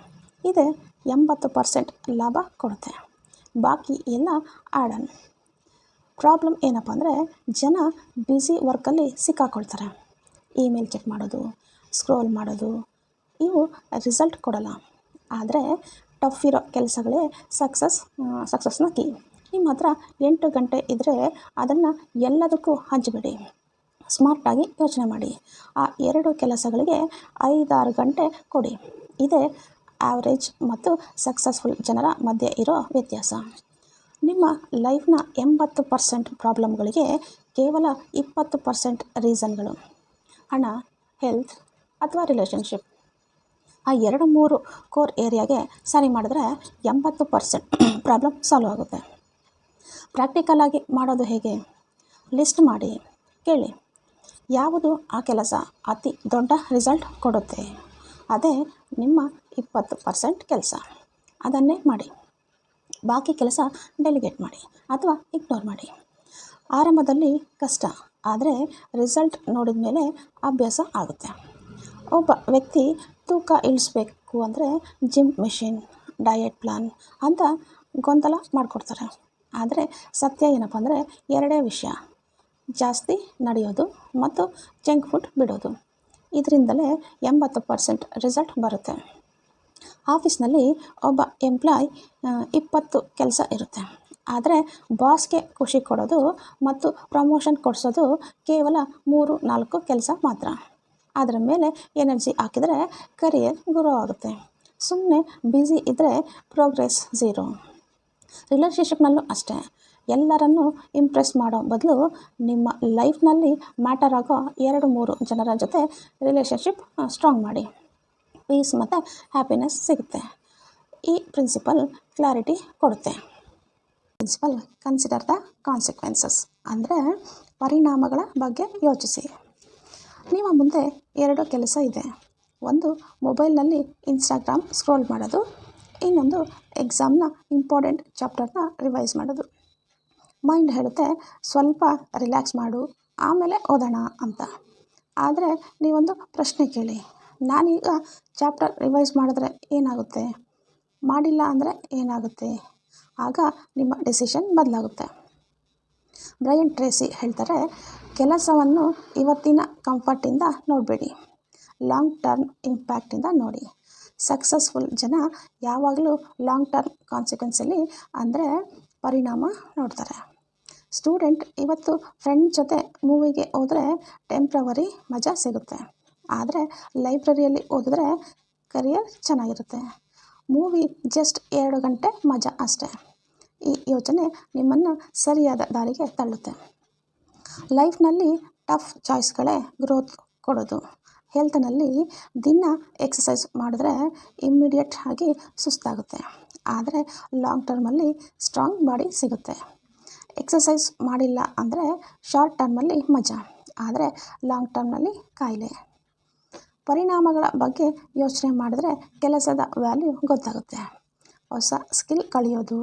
Speaker 1: ಇದೇ 80% ಲಾಭ ಕೊಡುತ್ತೆ, ಬಾಕಿ ಎಲ್ಲ ಆ್ಯಡ್ ಆನ್. ಪ್ರಾಬ್ಲಮ್ ಏನಪ್ಪ ಅಂದರೆ ಜನ ಬ್ಯುಸಿ ವರ್ಕಲ್ಲಿ ಸಿಕ್ಕಾಕೊಳ್ತಾರೆ. ಇಮೇಲ್ ಚೆಕ್ ಮಾಡೋದು, ಸ್ಕ್ರೋಲ್ ಮಾಡೋದು, ಇವು ರಿಸಲ್ಟ್ ಕೊಡಲ್ಲ. ಆದರೆ ಟಫ್ ಇರೋ ಕೆಲಸಗಳೇ ಸಕ್ಸಸ್ನ ಕೀ. ನಿಮ್ಮ ಹತ್ರ 8 ಗಂಟೆ ಇದ್ದರೆ ಅದನ್ನು ಎಲ್ಲದಕ್ಕೂ ಹಂಚಬೇಡಿ. ಸ್ಮಾರ್ಟಾಗಿ ಯೋಚನೆ ಮಾಡಿ. ಆ 2 ಕೆಲಸಗಳಿಗೆ 5-6 ಗಂಟೆ ಕೊಡಿ. ಇದೇ ಆವ್ರೇಜ್ ಮತ್ತು ಸಕ್ಸಸ್ಫುಲ್ ಜನರ ಮಧ್ಯೆ ಇರೋ ವ್ಯತ್ಯಾಸ. ನಿಮ್ಮ ಲೈಫ್ನ 80% ಪ್ರಾಬ್ಲಮ್ಗಳಿಗೆ ಕೇವಲ 20% ರೀಸನ್ಗಳು: ಹಣ, ಹೆಲ್ತ್ ಅಥವಾ ರಿಲೇಷನ್ಶಿಪ್. ಆ 2-3 ಕೋರ್ ಏರಿಯಾಗೆ ಸರಿ ಮಾಡಿದ್ರೆ 80% ಪ್ರಾಬ್ಲಮ್ ಸಾಲ್ವ್ ಆಗುತ್ತೆ. ಪ್ರಾಕ್ಟಿಕಲಾಗಿ ಮಾಡೋದು ಹೇಗೆ? ಲಿಸ್ಟ್ ಮಾಡಿ ಕೇಳಿ, ಯಾವುದು ಆ ಕೆಲಸ ಅತಿ ದೊಡ್ಡ ರಿಸಲ್ಟ್ ಕೊಡುತ್ತೆ? ಅದೇ ನಿಮ್ಮ 20% ಕೆಲಸ. ಅದನ್ನೇ ಮಾಡಿ. ಬಾಕಿ ಕೆಲಸ ಡೆಲಿಗೇಟ್ ಮಾಡಿ ಅಥವಾ ಇಗ್ನೋರ್ ಮಾಡಿ. ಆರಂಭದಲ್ಲಿ ಕಷ್ಟ, ಆದರೆ ರಿಸಲ್ಟ್ ನೋಡಿದ ಮೇಲೆ ಅಭ್ಯಾಸ ಆಗುತ್ತೆ. ಒಬ್ಬ ವ್ಯಕ್ತಿ ತೂಕ ಇಳಿಸ್ಬೇಕು ಅಂದರೆ ಜಿಮ್ ಮೆಷಿನ್, ಡಯಟ್ ಪ್ಲಾನ್ ಅಂತ ಗೊಂದಲ ಮಾಡಿಕೊಡ್ತಾರೆ. ಆದರೆ ಸತ್ಯ ಏನಪ್ಪ ಅಂದರೆ ಎರಡೇ ವಿಷಯ: ಜಾಸ್ತಿ ನಡೆಯೋದು ಮತ್ತು ಜಂಕ್ ಫುಡ್ ಬಿಡೋದು. ಇದರಿಂದಲೇ 80% ರಿಸಲ್ಟ್ ಬರುತ್ತೆ. ಆಫೀಸ್ನಲ್ಲಿ ಒಬ್ಬ ಎಂಪ್ಲಾಯ್ 20 ಕೆಲಸ ಇರುತ್ತೆ, ಆದರೆ ಬಾಸ್ಗೆ ಖುಷಿ ಕೊಡೋದು ಮತ್ತು ಪ್ರಮೋಷನ್ ಕೊಡಿಸೋದು ಕೇವಲ 3-4 ಕೆಲಸ ಮಾತ್ರ. ಅದರ ಮೇಲೆ ಎನರ್ಜಿ ಹಾಕಿದರೆ ಕರಿಯರ್ ಗ್ರೋ ಆಗುತ್ತೆ. ಸುಮ್ಮನೆ ಬ್ಯುಸಿ ಇದ್ದರೆ ಪ್ರೋಗ್ರೆಸ್ ಝೀರೋ. ರಿಲೇಷನ್ಶಿಪ್ನಲ್ಲೂ ಅಷ್ಟೇ. ಎಲ್ಲರನ್ನೂ ಇಂಪ್ರೆಸ್ ಮಾಡೋ ಬದಲು ನಿಮ್ಮ ಲೈಫ್ನಲ್ಲಿ ಮ್ಯಾಟರ್ ಆಗೋ 2-3 ಜನರ ಜೊತೆ ರಿಲೇಷನ್ಶಿಪ್ ಸ್ಟ್ರಾಂಗ್ ಮಾಡಿ. ಪೀಸ್ ಮತ್ತು ಹ್ಯಾಪಿನೆಸ್ ಸಿಗುತ್ತೆ. ಈ ಪ್ರಿನ್ಸಿಪಲ್ ಕ್ಲಾರಿಟಿ ಕೊಡುತ್ತೆ. ಪ್ರಿನ್ಸಿಪಲ್ ಕನ್ಸಿಡರ್ ದ ಕಾನ್ಸಿಕ್ವೆನ್ಸಸ್ ಅಂದರೆ ಪರಿಣಾಮಗಳ ಬಗ್ಗೆ ಯೋಚಿಸಿ. ನಿಮ್ಮ ಮುಂದೆ 2 ಕೆಲಸ ಇದೆ. ಒಂದು ಮೊಬೈಲ್ನಲ್ಲಿ ಇನ್ಸ್ಟಾಗ್ರಾಮ್ ಸ್ಕ್ರೋಲ್ ಮಾಡೋದು, ಇನ್ನೊಂದು ಎಕ್ಸಾಮ್ನ ಇಂಪಾರ್ಟೆಂಟ್ ಚಾಪ್ಟರ್ನ ರಿವೈಸ್ ಮಾಡೋದು. ಮೈಂಡ್ ಹೇಳುತ್ತೆ ಸ್ವಲ್ಪ ರಿಲ್ಯಾಕ್ಸ್ ಮಾಡು, ಆಮೇಲೆ ಓದೋಣ ಅಂತ. ಆದರೆ ನೀವೊಂದು ಪ್ರಶ್ನೆ ಕೇಳಿ, ನಾನೀಗ ಚಾಪ್ಟರ್ ರಿವೈಸ್ ಮಾಡಿದ್ರೆ ಏನಾಗುತ್ತೆ, ಮಾಡಿಲ್ಲ ಅಂದರೆ ಏನಾಗುತ್ತೆ? ಆಗ ನಿಮ್ಮ ಡಿಸಿಷನ್ ಬದಲಾಗುತ್ತೆ. ಬ್ರಯನ್ ಟ್ರೇಸಿ ಹೇಳ್ತಾರೆ, ಕೆಲಸವನ್ನು ಇವತ್ತಿನ ಕಂಫರ್ಟಿಂದ ನೋಡಬೇಡಿ, ಲಾಂಗ್ ಟರ್ಮ್ ಇಂಪ್ಯಾಕ್ಟಿಂದ ನೋಡಿ. ಸಕ್ಸಸ್ಫುಲ್ ಜನ ಯಾವಾಗಲೂ ಲಾಂಗ್ ಟರ್ಮ್ ಕಾನ್ಸಿಕ್ವೆನ್ಸಲ್ಲಿ ಅಂದರೆ ಪರಿಣಾಮ ನೋಡ್ತಾರೆ. ಸ್ಟೂಡೆಂಟ್ ಇವತ್ತು ಫ್ರೆಂಡ್ ಜೊತೆ ಮೂವಿಗೆ ಹೋದರೆ ಟೆಂಪ್ರವರಿ ಮಜಾ ಸಿಗುತ್ತೆ, ಆದರೆ ಲೈಬ್ರರಿಯಲ್ಲಿ ಓದಿದ್ರೆ ಕರಿಯರ್ ಚೆನ್ನಾಗಿರುತ್ತೆ. ಮೂವಿ ಜಸ್ಟ್ 2 ಗಂಟೆ ಮಜಾ ಅಷ್ಟೇ. ಈ ಯೋಚನೆ ನಿಮ್ಮನ್ನು ಸರಿಯಾದ ದಾರಿಗೆ ತಳ್ಳುತ್ತೆ. ಲೈಫ್ನಲ್ಲಿ ಟಫ್ ಚಾಯ್ಸ್ಗಳೇ ಗ್ರೋತ್ ಕೊಡೋದು. ಹೆಲ್ತ್ನಲ್ಲಿ ದಿನ ಎಕ್ಸಸೈಸ್ ಮಾಡಿದ್ರೆ ಇಮ್ಮಿಡಿಯೇಟ್ ಆಗಿ ಸುಸ್ತಾಗುತ್ತೆ, ಆದರೆ ಲಾಂಗ್ ಟರ್ಮಲ್ಲಿ ಸ್ಟ್ರಾಂಗ್ ಬಾಡಿ ಸಿಗುತ್ತೆ. ಎಕ್ಸಸೈಸ್ ಮಾಡಿಲ್ಲ ಅಂದರೆ ಶಾರ್ಟ್ ಟರ್ಮಲ್ಲಿ ಮಜಾ, ಆದರೆ ಲಾಂಗ್ ಟರ್ಮ್ನಲ್ಲಿ ಕಾಯಿಲೆ. ಪರಿಣಾಮಗಳ ಬಗ್ಗೆ ಯೋಚನೆ ಮಾಡಿದ್ರೆ ಕೆಲಸದ ವ್ಯಾಲ್ಯೂ ಗೊತ್ತಾಗುತ್ತೆ. ಹೊಸ ಸ್ಕಿಲ್ ಕಲಿಯೋದು,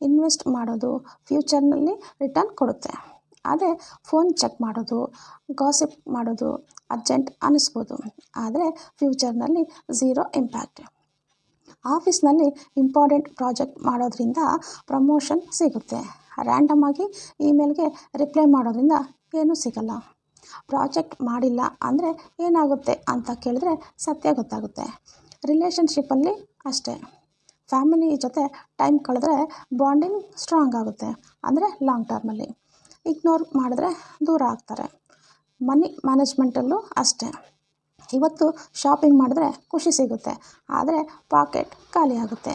Speaker 1: ಇನ್ವೆಸ್ಟ್ ಮಾಡೋದು ಫ್ಯೂಚರ್ನಲ್ಲಿ ರಿಟರ್ನ್ ಕೊಡುತ್ತೆ. ಅದೇ ಫೋನ್ ಚೆಕ್ ಮಾಡೋದು, ಗಾಸಿಪ್ ಮಾಡೋದು ಅರ್ಜೆಂಟ್ ಅನ್ನಿಸ್ಬೋದು, ಆದರೆ ಫ್ಯೂಚರ್ನಲ್ಲಿ ಝೀರೋ ಇಂಪ್ಯಾಕ್ಟ್. ಆಫೀಸ್ನಲ್ಲಿ ಇಂಪಾರ್ಟೆಂಟ್ ಪ್ರಾಜೆಕ್ಟ್ ಮಾಡೋದ್ರಿಂದ ಪ್ರಮೋಷನ್ ಸಿಗುತ್ತೆ, ರ್ಯಾಂಡಮ್ ಆಗಿ ಇಮೇಲ್ಗೆ ರಿಪ್ಲೈ ಮಾಡೋದ್ರಿಂದ ಏನೂ ಸಿಗಲ್ಲ. ಪ್ರಾಜೆಕ್ಟ್ ಮಾಡಿಲ್ಲ ಅಂದರೆ ಏನಾಗುತ್ತೆ ಅಂತ ಕೇಳಿದ್ರೆ ಸತ್ಯ ಗೊತ್ತಾಗುತ್ತೆ. ರಿಲೇಷನ್ಶಿಪ್ಪಲ್ಲಿ ಅಷ್ಟೇ. ಫ್ಯಾಮಿಲಿ ಜೊತೆ ಟೈಮ್ ಕಳೆದ್ರೆ ಬಾಂಡಿಂಗ್ ಸ್ಟ್ರಾಂಗ್ ಆಗುತ್ತೆ, ಅಂದರೆ ಲಾಂಗ್ ಟರ್ಮಲ್ಲಿ. ಇಗ್ನೋರ್ ಮಾಡಿದ್ರೆ ದೂರ ಆಗ್ತಾರೆ. ಮನಿ ಮ್ಯಾನೇಜ್ಮೆಂಟಲ್ಲೂ ಅಷ್ಟೇ. ಇವತ್ತು ಶಾಪಿಂಗ್ ಮಾಡಿದ್ರೆ ಖುಷಿ ಸಿಗುತ್ತೆ, ಆದರೆ ಪಾಕೆಟ್ ಖಾಲಿ ಆಗುತ್ತೆ.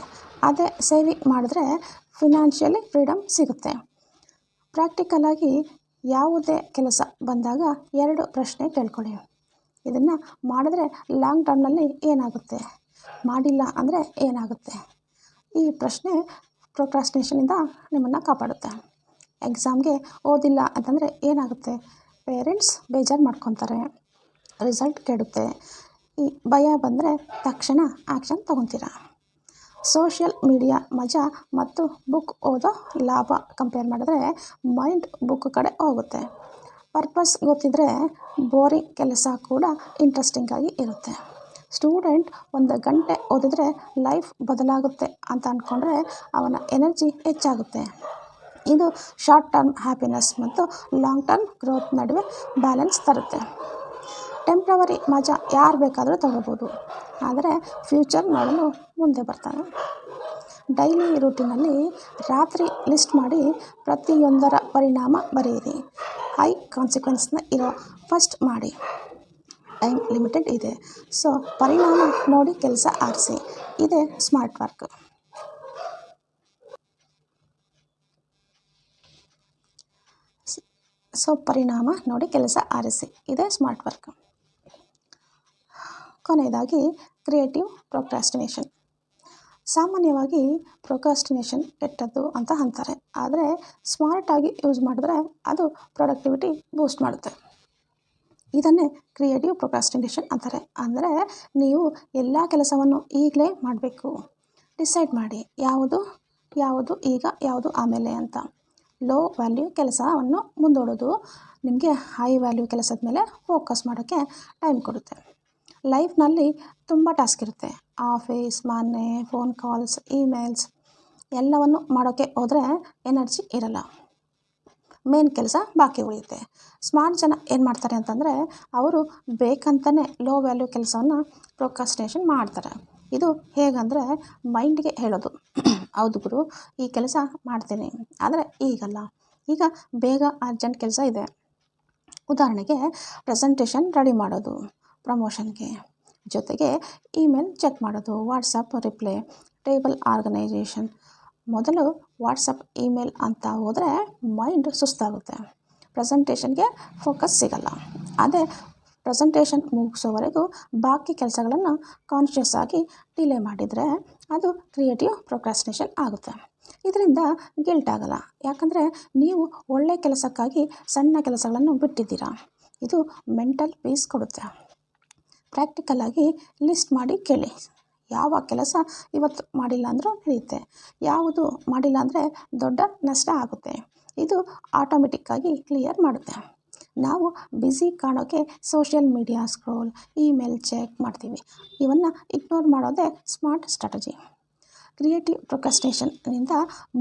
Speaker 1: ಅದೇ ಸೇವಿಂಗ್ ಮಾಡಿದ್ರೆ ಫಿನಾನ್ಷಿಯಲಿ ಫ್ರೀಡಮ್ ಸಿಗುತ್ತೆ. ಪ್ರಾಕ್ಟಿಕಲಾಗಿ ಯಾವುದೇ ಕೆಲಸ ಬಂದಾಗ 2 ಪ್ರಶ್ನೆ ಕೇಳ್ಕೊಳ್ಳಿ. ಇದನ್ನು ಮಾಡಿದ್ರೆ ಲಾಂಗ್ ಟರ್ಮ್ನಲ್ಲಿ ಏನಾಗುತ್ತೆ, ಮಾಡಿಲ್ಲ ಅಂದರೆ ಏನಾಗುತ್ತೆ? ಈ ಪ್ರಶ್ನೆ ಪ್ರೊಕ್ರಾಸ್ಟಿನೇಷನಿಂದ ನಿಮ್ಮನ್ನು ಕಾಪಾಡುತ್ತೆ. ಎಕ್ಸಾಮ್ಗೆ ಓದಿಲ್ಲ ಅಂತಂದರೆ ಏನಾಗುತ್ತೆ? ಪೇರೆಂಟ್ಸ್ ಬೇಜಾರು ಮಾಡ್ಕೊತಾರೆ, ರಿಸಲ್ಟ್ ಕೆಡುತ್ತೆ. ಈ ಭಯ ಬಂದರೆ ತಕ್ಷಣ ಆ್ಯಕ್ಷನ್ ತೊಗೊತೀರ. ಸೋಷಿಯಲ್ ಮೀಡಿಯಾ ಮಜಾ ಮತ್ತು ಬುಕ್ ಓದೋ ಲಾಭ ಕಂಪೇರ್ ಮಾಡಿದ್ರೆ ಮೈಂಡ್ ಬುಕ್ ಕಡೆ ಹೋಗುತ್ತೆ. ಪರ್ಪಸ್ ಗೊತ್ತಿದ್ದರೆ ಬೋರಿಂಗ್ ಕೆಲಸ ಕೂಡ ಇಂಟ್ರೆಸ್ಟಿಂಗಾಗಿ ಇರುತ್ತೆ. ಸ್ಟೂಡೆಂಟ್ 1 ಗಂಟೆ ಓದಿದ್ರೆ ಲೈಫ್ ಬದಲಾಗುತ್ತೆ ಅಂತ ಅಂದ್ಕೊಂಡ್ರೆ ಅವನ ಎನರ್ಜಿ ಹೆಚ್ಚಾಗುತ್ತೆ. ಇದು ಶಾರ್ಟ್ ಟರ್ಮ್ ಹ್ಯಾಪಿನೆಸ್ ಮತ್ತು ಲಾಂಗ್ ಟರ್ಮ್ ಗ್ರೋತ್ ನಡುವೆ ಬ್ಯಾಲೆನ್ಸ್ ತರುತ್ತೆ. ಟೆಂಪ್ರವರಿ ಮಜಾ ಯಾರು ಬೇಕಾದರೂ ತಗೋಬೋದು, ಆದರೆ ಫ್ಯೂಚರ್ ನೋಡಲು ಮುಂದೆ ಬರ್ತಾನೆ. ಡೈಲಿ ರೂಟೀನಲ್ಲಿ ರಾತ್ರಿ ಲಿಸ್ಟ್ ಮಾಡಿ ಪ್ರತಿಯೊಂದರ ಪರಿಣಾಮ ಬರೆಯಿರಿ. ಹೈ ಕಾನ್ಸಿಕ್ವೆನ್ಸ್ನ ಇರೋ ಫಸ್ಟ್ ಮಾಡಿ. ಟೈಮ್ ಲಿಮಿಟೆಡ್ ಇದೆ, ಸೊ ಪರಿಣಾಮ ನೋಡಿ ಕೆಲಸ ಆರಿಸಿ. ಇದೇ ಸ್ಮಾರ್ಟ್ ವರ್ಕ್. ಪರಿಣಾಮ ನೋಡಿ ಕೆಲಸ ಆರಿಸಿ, ಇದೇ ಸ್ಮಾರ್ಟ್ ವರ್ಕ್. ಕೊನೆಯದಾಗಿ ಕ್ರಿಯೇಟಿವ್ ಪ್ರೊಕ್ರಾಸ್ಟಿನೇಷನ್. ಸಾಮಾನ್ಯವಾಗಿ ಪ್ರೊಕ್ರಾಸ್ಟಿನೇಷನ್ ಕೆಟ್ಟದ್ದು ಅಂತ ಅಂತಾರೆ, ಆದರೆ ಸ್ಮಾರ್ಟಾಗಿ ಯೂಸ್ ಮಾಡಿದ್ರೆ ಅದು ಪ್ರೊಡಕ್ಟಿವಿಟಿ ಬೂಸ್ಟ್ ಮಾಡುತ್ತೆ. ಇದನ್ನೇ ಕ್ರಿಯೇಟಿವ್ ಪ್ರೊಕ್ರಾಸ್ಟಿನೇಷನ್ ಅಂತಾರೆ. ಅಂದರೆ ನೀವು ಎಲ್ಲ ಕೆಲಸವನ್ನು ಈಗಲೇ ಮಾಡಬೇಕು. ಡಿಸೈಡ್ ಮಾಡಿ ಯಾವುದು ಈಗ, ಯಾವುದು ಆಮೇಲೆ ಅಂತ. ಲೋ ವ್ಯಾಲ್ಯೂ ಕೆಲಸವನ್ನು ಮುಂದೂಡೋದು ನಿಮಗೆ ಹೈ ವ್ಯಾಲ್ಯೂ ಕೆಲಸದ ಮೇಲೆ ಫೋಕಸ್ ಮಾಡೋಕ್ಕೆ ಟೈಮ್ ಕೊಡುತ್ತೆ. ಲೈಫ್ನಲ್ಲಿ ತುಂಬ ಟಾಸ್ಕ್ ಇರುತ್ತೆ. ಆಫೀಸ್, ಮನೆ, ಫೋನ್ ಕಾಲ್ಸ್, ಇಮೇಲ್ಸ್ ಎಲ್ಲವನ್ನು ಮಾಡೋಕ್ಕೆ ಹೋದರೆ ಎನರ್ಜಿ ಇರಲ್ಲ, ಮೇನ್ ಕೆಲಸ ಬಾಕಿ ಉಳಿಯುತ್ತೆ. ಸ್ಮಾರ್ಟ್ ಜನ ಏನು ಮಾಡ್ತಾರೆ ಅಂತಂದರೆ ಅವರು ಬೇಕಂತಲೇ ಲೋ ವ್ಯಾಲ್ಯೂ ಕೆಲಸವನ್ನು ಪ್ರೊಕ್ರಾಸ್ಟಿನೇಷನ್ ಮಾಡ್ತಾರೆ. ಇದು ಹೇಗಂದರೆ ಮೈಂಡ್ಗೆ ಹೇಳೋದು, ಹೌದು ಗುರು ಈ ಕೆಲಸ ಮಾಡ್ತೀನಿ, ಆದರೆ ಈಗಲ್ಲ, ಈಗ ಬೇಗ ಅರ್ಜೆಂಟ್ ಕೆಲಸ ಇದೆ. ಉದಾಹರಣೆಗೆ ಪ್ರೆಸೆಂಟೇಷನ್ ರೆಡಿ ಮಾಡೋದು, ಪ್ರಮೋಷನ್ಗೆ, ಜೊತೆಗೆ ಇಮೇಲ್ ಚೆಕ್ ಮಾಡೋದು, ವಾಟ್ಸಪ್ ರಿಪ್ಲೈ, ಟೇಬಲ್ ಆರ್ಗನೈಜೇಷನ್. ಮೊದಲು ವಾಟ್ಸಪ್ ಇಮೇಲ್ ಅಂತ ಹೋದರೆ ಮೈಂಡ್ ಸುಸ್ತಾಗುತ್ತೆ, ಪ್ರೆಸೆಂಟೇಷನ್ಗೆ ಫೋಕಸ್ ಸಿಗಲ್ಲ. ಅದೇ ಪ್ರೆಸೆಂಟೇಷನ್ ಮುಗಿಸೋವರೆಗೂ ಬಾಕಿ ಕೆಲಸಗಳನ್ನು ಕಾನ್ಷಿಯಸ್ ಆಗಿ ಡಿಲೇ ಮಾಡಿದರೆ ಅದು ಕ್ರಿಯೇಟಿವ್ ಪ್ರೊಕ್ರಾಸ್ಟಿನೇಷನ್ ಆಗುತ್ತೆ. ಇದರಿಂದ ಗಿಲ್ಟ್ ಆಗಲ್ಲ, ಯಾಕಂದರೆ ನೀವು ಒಳ್ಳೆಯ ಕೆಲಸಕ್ಕಾಗಿ ಸಣ್ಣ ಕೆಲಸಗಳನ್ನು ಬಿಟ್ಟಿದ್ದೀರಾ. ಇದು ಮೆಂಟಲ್ ಪೀಸ್ ಕೊಡುತ್ತೆ. ಪ್ರಾಕ್ಟಿಕಲಾಗಿ ಲಿಸ್ಟ್ ಮಾಡಿ ಕೇಳಿ, ಯಾವ ಕೆಲಸ ಇವತ್ತು ಮಾಡಿಲ್ಲ ಅಂದರೂ ನಡೆಯುತ್ತೆ, ಯಾವುದು ಮಾಡಿಲ್ಲ ಅಂದರೆ ದೊಡ್ಡ ನಷ್ಟ ಆಗುತ್ತೆ. ಇದು ಆಟೋಮೆಟಿಕ್ಕಾಗಿ ಕ್ಲಿಯರ್ ಮಾಡುತ್ತೆ. ನಾವು ಬ್ಯುಸಿ ಕಾಣೋಕ್ಕೆ social media scroll, email check ಮಾಡ್ತೀವಿ. ಇವನ್ನು ಇಗ್ನೋರ್ ಮಾಡೋದೇ ಸ್ಮಾರ್ಟ್ ಸ್ಟ್ರಾಟಜಿ. ಕ್ರಿಯೇಟಿವ್ ಪ್ರೊಕ್ರಾಸ್ಟಿನೇಷನ್ನಿಂದ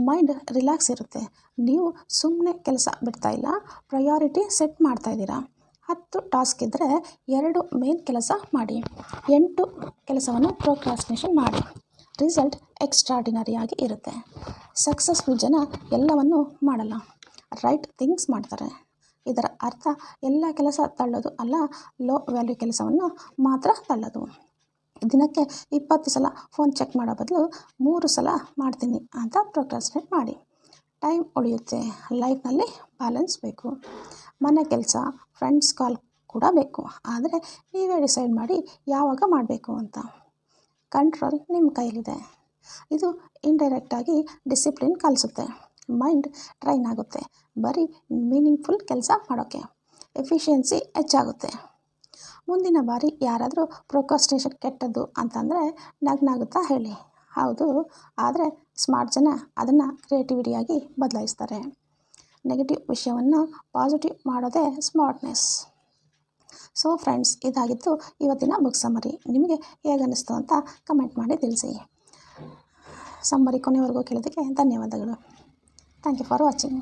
Speaker 1: ಮೈಂಡ್ ರಿಲ್ಯಾಕ್ಸ್ ಇರುತ್ತೆ. ನೀವು ಸುಮ್ಮನೆ ಕೆಲಸ ಬಿಡ್ತಾಯಿಲ್ಲ, ಪ್ರಯಾರಿಟಿ ಸೆಟ್ ಮಾಡ್ತಾಯಿದ್ದೀರಾ. 10 ಟಾಸ್ಕ್ ಇದ್ದರೆ 2 ಮೇನ್ ಕೆಲಸ ಮಾಡಿ, 8 ಕೆಲಸವನ್ನು ಪ್ರೊಕ್ರಾಸ್ಟಿನೇಷನ್ ಮಾಡಿ. ರಿಸಲ್ಟ್ ಎಕ್ಸ್ಟ್ರಾರ್ಡಿನರಿಯಾಗಿ ಇರುತ್ತೆ. ಸಕ್ಸಸ್ಫುಲ್ ಜನ ಎಲ್ಲವನ್ನೂ ಮಾಡಲ್ಲ, ರೈಟ್ ಥಿಂಗ್ಸ್ ಮಾಡ್ತಾರೆ. ಇದರ ಅರ್ಥ ಎಲ್ಲ ಕೆಲಸ ತಳ್ಳೋದು ಅಲ್ಲ, ಲೋ ವ್ಯಾಲ್ಯೂ ಕೆಲಸವನ್ನು ಮಾತ್ರ ತಳ್ಳೋದು. ದಿನಕ್ಕೆ 20 ಸಲ ಫೋನ್ ಚೆಕ್ ಮಾಡೋ ಬದಲು 3 ಸಲ ಮಾಡ್ತೀನಿ ಅಂತ ಪ್ರೊಕ್ರಾಸ್ಟಿನೇಟ್ ಮಾಡಿ. ಟೈಮ್ ಉಳಿಯುತ್ತೆ. ಲೈಫ್ನಲ್ಲಿ ಬ್ಯಾಲೆನ್ಸ್ ಬೇಕು. ಮನೆ ಕೆಲಸ, ಫ್ರೆಂಡ್ಸ್ ಕಾಲ್ ಕೂಡ ಬೇಕು, ಆದರೆ ನೀವೇ ಡಿಸೈಡ್ ಮಾಡಿ ಯಾವಾಗ ಮಾಡಬೇಕು ಅಂತ. ಕಂಟ್ರೋಲ್ ನಿಮ್ಮ ಕೈಯಲ್ಲಿದೆ. ಇದು ಇಂಡೈರೆಕ್ಟಾಗಿ ಡಿಸಿಪ್ಲಿನ್ ಕಲಿಸುತ್ತೆ. ಮೈಂಡ್ ಟ್ರೈನ್ ಆಗುತ್ತೆ ಬರೀ ಮೀನಿಂಗ್ಫುಲ್ ಕೆಲಸ ಮಾಡೋಕ್ಕೆ. ಎಫಿಷಿಯನ್ಸಿ ಹೆಚ್ಚಾಗುತ್ತೆ. ಮುಂದಿನ ಬಾರಿ ಯಾರಾದರೂ ಪ್ರೊಕ್ರಾಸ್ಟಿನೇಷನ್ ಕೆಟ್ಟದ್ದು ಅಂತಂದರೆ ನಗ್ನಾಗುತ್ತಾ ಹೇಳಿ, ಹೌದು, ಆದರೆ ಸ್ಮಾರ್ಟ್ ಜನ ಅದನ್ನು ಕ್ರಿಯೇಟಿವಿಟಿಯಾಗಿ ಬದಲಾಯಿಸ್ತಾರೆ. ನೆಗೆಟಿವ್ ವಿಷಯವನ್ನು ಪಾಸಿಟಿವ್ ಮಾಡೋದೇ ಸ್ಮಾರ್ಟ್ನೆಸ್. ಸೊ ಫ್ರೆಂಡ್ಸ್, ಇದಾಗಿತ್ತು ಇವತ್ತಿನ ಬುಕ್ ಸಮ್ಮರಿ. ನಿಮಗೆ ಹೇಗೆ ಅನ್ನಿಸ್ತು ಅಂತ ಕಮೆಂಟ್ ಮಾಡಿ ತಿಳಿಸಿ. ಸಮ್ಮರಿ ಕೊನೆವರೆಗೂ ಕೇಳೋದಕ್ಕೆ ಧನ್ಯವಾದಗಳು. Thank you for watching.